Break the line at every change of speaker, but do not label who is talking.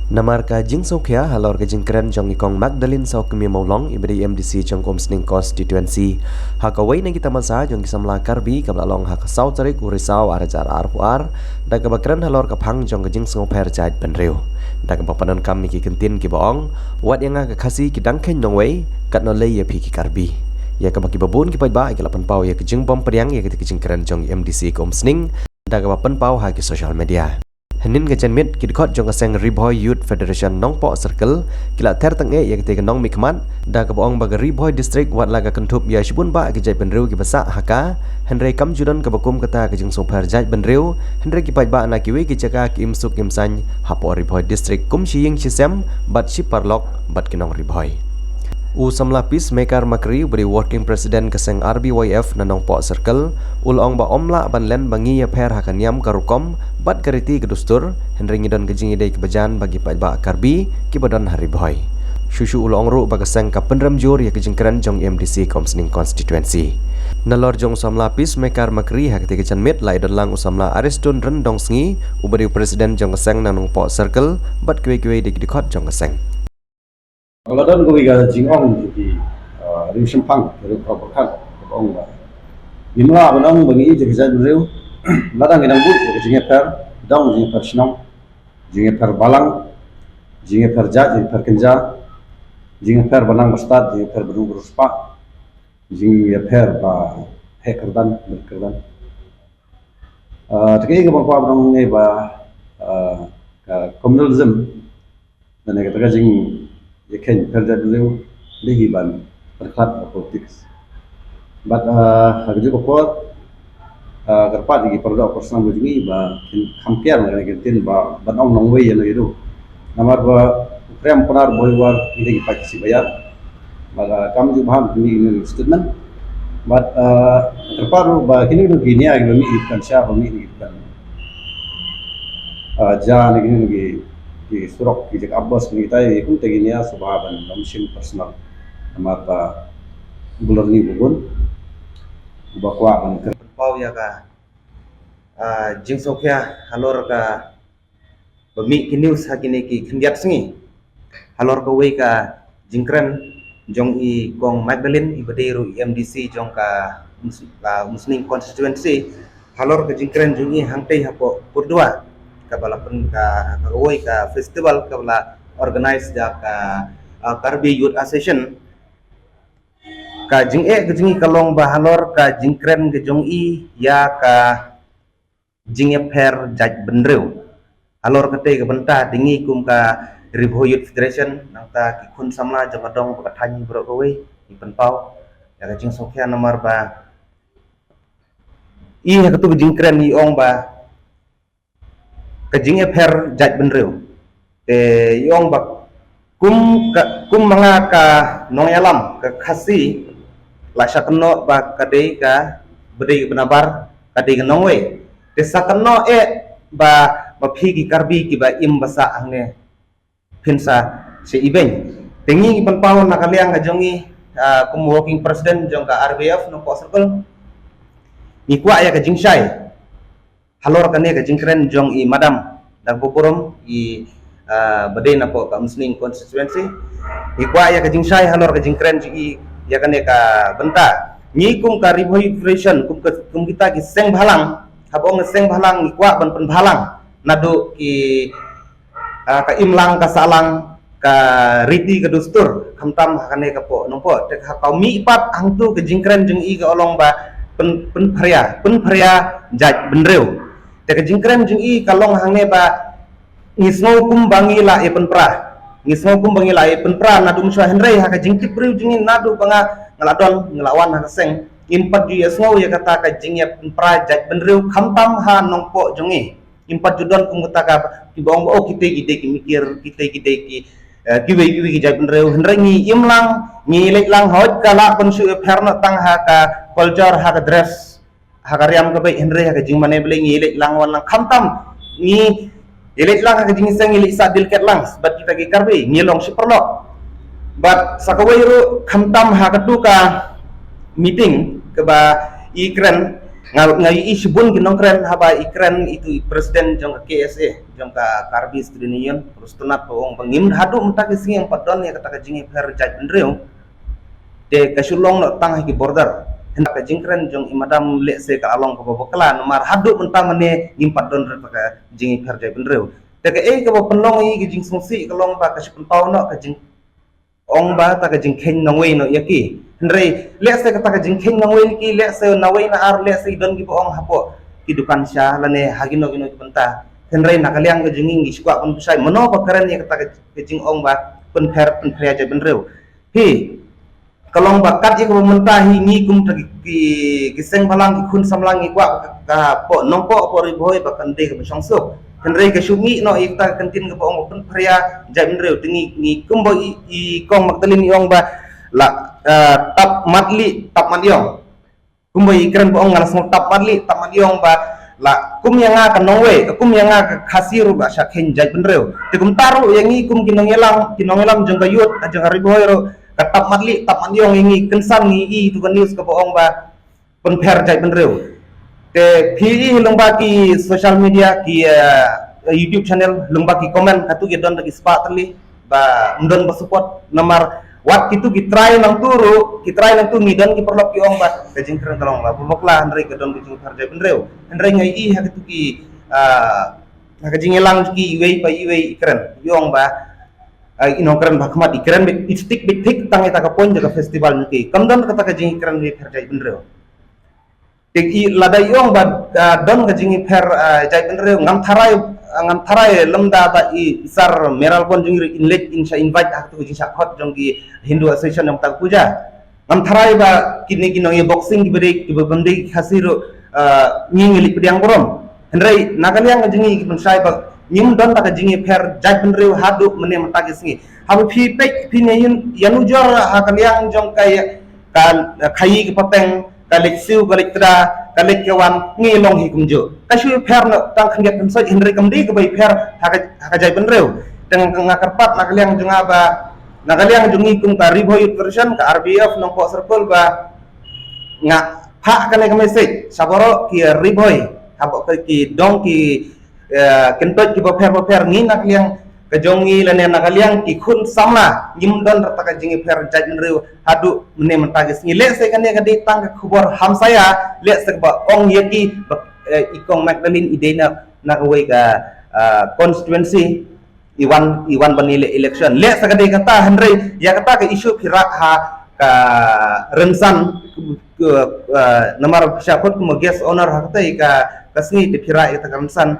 Namar ka jing sokhya halor ka jing keren jong ikong Magdalene sau kemi maulong ibadi MDC jong komsning constituency hakawai na kita masa jong kisam lakar bi kabla long hak sau tarik urisau arajar arpuar da ka bakran halor ka phang jong ka jing sngopher jait penreu da ka papanan kam ki kentin ki baong wat yang ka khasi ki dangkhen nongwei kat no lei ya phi ki karbi ya ka baki babun ki pai ba ki lapan pau ya ka jing bom priang ya ki jing keren jong MDC komsning da ka papan pau ha ki social media Henin ke jenmit kidkot jong aseng Riboy Youth Federation Nongpo Circle kila ter tenge ya ketika nong mikmat da ke boong bagi Riboy District wat laga kentup ya shibun ba ke jai benriu ki basa haka Henry kam judan ke bakum kata ke jeng soper jai benriu Henry ki paj ba na kiwi ki jaka ki imsuk imsany hapo Riboy District kum shiying shisem bat shiparlok bat kinong Riboy Usamla peacemaker makri beri working president keseng RBYF na Nongpo Circle ulong ba omla banlen bangi ya per hakanyam karukom bat kariti kedustur Henry ngidon kejing idei kebajan bagi pajba karbi kibadan hari boy Shushu ulong ru bagaseng ka penrem jur ya kejing keren jong MDC komsning constituency Nalor jong samla peacemaker makri hakti kejan mit lai don lang usamla aristun rendong sngi uberi presiden jong keseng na Nongpo Circle bat kwe-kwe dikdikot jong keseng
Kalau dan gue gak jingong jadi rim pang dari provokan ong ba. Nimla benang bagi jadi saya dulu. Ladang kita but jadi jingnya per, dong jingnya per sinong, jingnya per balang, jingnya per jat, jingnya per kenja, jingnya per benang bestad, jingnya per benung beruspa, jingnya per ba hekerdan berkerdan. Tapi ini bangpa benang ini ba communalism dan yang kata jing Yakin kerja dulu lihiban berkat politik. But haju kopot kerpat lagi perlu personal begini ba hampir lagi tin ba banong nongwei yang itu. Namar ba prem penar boywar ini kita si bayar. Maka kami juga paham ini statement. But kerpat ba kini begini agi bami ikan siapa bami ikan. Jangan begini lagi di surok di Abbas kita ikut teginia sebahaban mesin personal mata bulan ni bugun bakwa kan
pau ya ka jing sokya halor ka bami ki news hakini ki khndiat sngi halor ka wei ka jingkran jong I kong Magdalene I baderu MDC jong ka musning constituency halor ka jingkran jong I hangtei hapo purdua kabalapan ka kawai ka festival kabala organize da ka Karbi Youth Association ka jing kejingi kalong bahalor ka jingkren ke jong I ya ka jingya per jaj benreu halor kate ka benta dingi kum ka Riboy Youth Federation nangta ki kun samla jamadong bakatanyi bro kawai I penpau ya ka jing sokya nomor ba I ha katu jingkren I ong ba kajing per jaj benreu yong bak kum mga ka nongalam ka khasi la sakno ba kadei ka bedei benabar kadei ka nongwe te sakno ba phi ki karbi ki ba im basa angne pinsa se ibeng tengi pan pawon nakaliang ka jongi kum working president jong ka RBF no po circle ni kwa ya ka jingshai halor kane ka jingkren jong I madam dan boborom I badai na po ka musling constituency I kwa ya ka jingshai halor ka jingkren I ya kane ka benta ni kum ka Riboy Federation kum kita ki seng bhalang habong seng bhalang I kwa ban pen bhalang nado ki ka imlang ka salang ka riti ka dustur khamtam kane ka po nongpo te ka mi pat angtu ka jingkren jong I ka olong ba pen pharia jaj benreu Teka jingkren jing I kalong hangne ba ngisno kum bangi la e penpra ngisno kum bangi la e penpra nadu muswa henrei ha ka jingtip riu jing nadu banga ngaladon ngelawan ha seng impat ju yasno ya kata ka jing ya penpra jaj benriu khamtam ha nongpo jongi impat judon kum kata ka kibong oh kita gide ki mikir kita gide ki kiwe ki jaj benriu henrei ngi imlang ngi lek lang hoj kala pensu e pherno tang ha ka culture ha ka dress hakariam ka bai henry ha jing mane bele ngi lang wan lang khamtam ngi elek lang ha jing sang elek sa dil ket lang bat kita ki karbi ngi long si perlo bat sakawai ru khamtam ha ka tu ka meeting ke ba I kren ngai isbun kinong kren haba ikren itu presiden jong KSA jong ka Karbi Student Union terus tunat poong pangim hadu mentak ising yang padon ya kata jingi per jai pendreung de kasulong no tang ki border hendak ka jingkren jong imadam le se ka along ka bokala nomar hadu mentang mane impat don ka jingi per jai pendreung de ka ka penlong i ki jing sungsi ka long ba ka sipun tau no ka jing ong ba ta ka jing ken nongwei no yaki Henry, lihat saya kata kajing king nangwin ki, lihat saya nawai na ar, lihat saya don ki boong hapo ki dukan siya, lane hagino gino kibenta. Henry nakaliang kajing ingi, sikuak pun pusay, mano pa karen niya kata kajing ong ba, penper aja benrew. Hi, kalong bakat iya kabumenta hingi kum ki kiseng palang ki kun samlang ikwa ka po nongpo po riboy bakande ka basyangso. Henry ka syungi no ikta kantin ka boong penper ya jay benrew, tingi ni kumbo i kong magdalin iong ba la tap matliong kumbai ikren boong ngalas mo tap matliong ba la kum yang akan nongwe kum yang akan khasiru ba syak henjai benrew te kum taru yang i kum kinongelang jong kayut ajang hariboyro ka tap matliong yang i kensan ngi i tu kan news ka boong ba penper jai benrew te phi hilong ba ki social media ki YouTube channel lung ba ki comment katu ge don lagi spa tali ba ndon ba support nomor wat kitu kitrai nang turu kitrai nang tu ngidon ki perlok ki ong ba kajing keren tolong ba pulok lah andre ke don kajing harja benrew andre ngai i ha kitu ki kajing elang ki iwei pa iwei keren yong ba ino keren ba khamat ikren bit istik bit tik tang eta ka pon jaga festival ki kamdon kata kajing keren ni harja benrew tik i lada yong ba don kajing per jai benrew ngam tharai lemda ba i sar meral pon jung inlet insha invite ak tu jing hot jong ki Hindu Association yang tak puja ngam tharai ba kini kinong ye boxing ki beri ki bandi khasiru ngingili pediang borom henry nakaliang jingi ki mensai ba nyim don ta jingi per jai benrew hadu mene matagi singi habu phi pek phi ne yanu jor hakaliang jong kai kan khai ki pateng kalik siu kalik tra kalik kawan ngilong hi kumjo kasyu per no tang khangget kan so henry kamdi ke bai per hakajai benrew teng ngakarpat nakaliang jong aba nakaliang jong ikum ka riboy version ka RBF nong po circle ba nga phak kan ka message saboro ki riboy habo ki dong ki kentot ki per ngi nakaliang kajongi lane nakaliang ki khun sama nyimdon rata ka jingi per jai benrew hadu mene mentagis ngi le se kan ya kadi tang khubor ham saya le se ba ong yaki ikong Magdalene idena nakawai ka constituency iwan banile election le se kadi kata henry ya kata ka isu pirak ha ka rensan nomor siapot mo guest owner ha kata ka kasni de pirak ita rensan